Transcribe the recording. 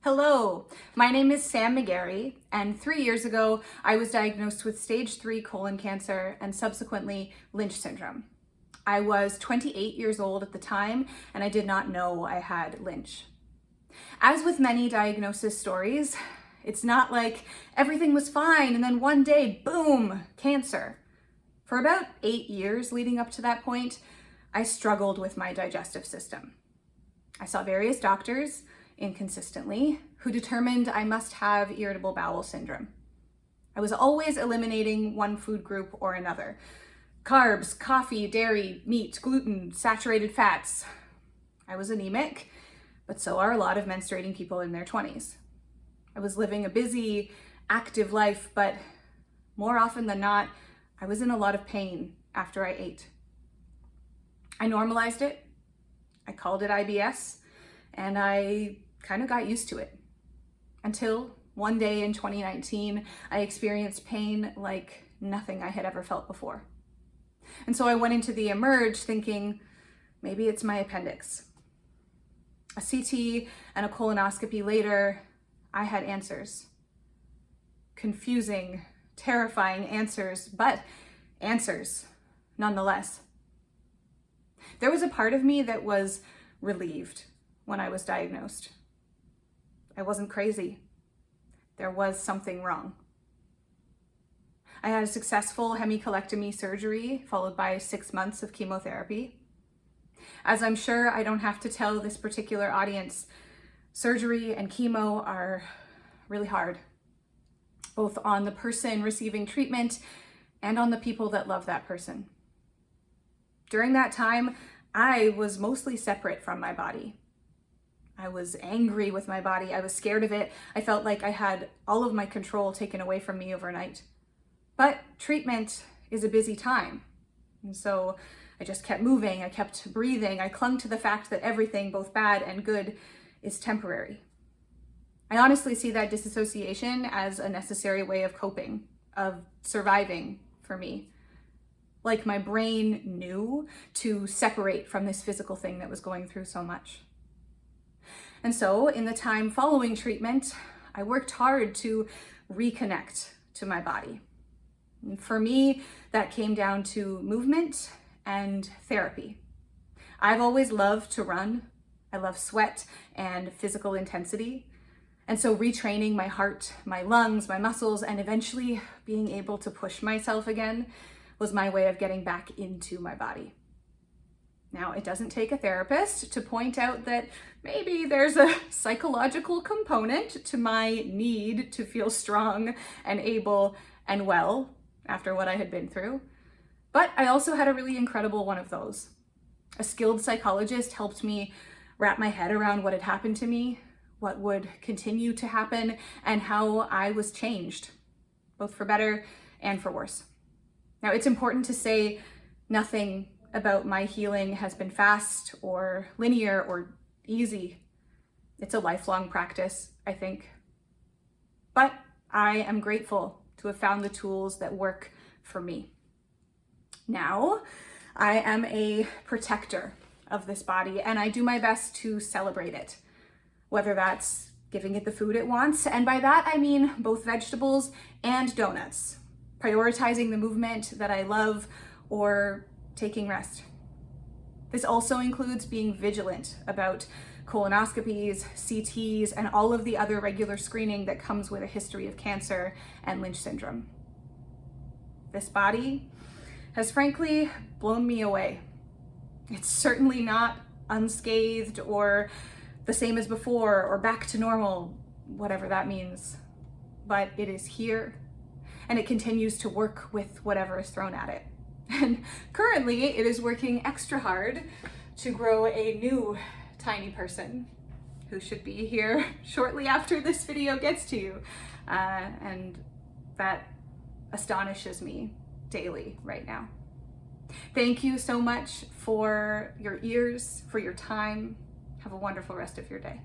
Hello, my name is Sam Megarry, and 3 years ago, I was diagnosed with stage 3 colon cancer and subsequently Lynch syndrome. I was 28 years old at the time, and I did not know I had Lynch. As with many diagnosis stories, it's not like everything was fine and then one day, boom, cancer. For about 8 years leading up to that point, I struggled with my digestive system. I saw various doctors, inconsistently, who determined I must have irritable bowel syndrome. I was always eliminating one food group or another. Carbs, coffee, dairy, meat, gluten, saturated fats. I was anemic, but so are a lot of menstruating people in their 20s. I was living a busy, active life, but more often than not, I was in a lot of pain after I ate. I normalized it. I called it IBS, and I kind of got used to it until one day in 2019, I experienced pain like nothing I had ever felt before. And so I went into the Emerge thinking, maybe it's my appendix. A CT and a colonoscopy later, I had answers. Confusing, terrifying answers, but answers nonetheless. There was a part of me that was relieved when I was diagnosed. I wasn't crazy. There was something wrong. I had a successful hemicolectomy surgery followed by 6 months of chemotherapy. As I'm sure I don't have to tell this particular audience, surgery and chemo are really hard, both on the person receiving treatment and on the people that love that person. During that time, I was mostly separate from my body. I was angry with my body. I was scared of it. I felt like I had all of my control taken away from me overnight. But treatment is a busy time. And so I just kept moving. I kept breathing. I clung to the fact that everything, both bad and good, is temporary. I honestly see that disassociation as a necessary way of coping, of surviving for me. Like my brain knew to separate from this physical thing that was going through so much. And so in the time following treatment, I worked hard to reconnect to my body. And for me, that came down to movement and therapy. I've always loved to run. I love sweat and physical intensity. And so retraining my heart, my lungs, my muscles, and eventually being able to push myself again was my way of getting back into my body. Now, it doesn't take a therapist to point out that maybe there's a psychological component to my need to feel strong and able and well after what I had been through. But I also had a really incredible one of those. A skilled psychologist helped me wrap my head around what had happened to me, what would continue to happen, and how I was changed, both for better and for worse. Now, it's important to say nothing about my healing has been fast or linear or easy. It's a lifelong practice, I think. But I am grateful to have found the tools that work for me. Now, I am a protector of this body, and I do my best to celebrate it, whether that's giving it the food it wants, and by that I mean both vegetables and donuts, prioritizing the movement that I love, or taking rest. This also includes being vigilant about colonoscopies, CTs, and all of the other regular screening that comes with a history of cancer and Lynch syndrome. This body has frankly blown me away. It's certainly not unscathed or the same as before or back to normal, whatever that means. But it is here, and it continues to work with whatever is thrown at it. And currently it is working extra hard to grow a new tiny person who should be here shortly after this video gets to you. And that astonishes me daily right now. Thank you so much for your ears, for your time. Have a wonderful rest of your day.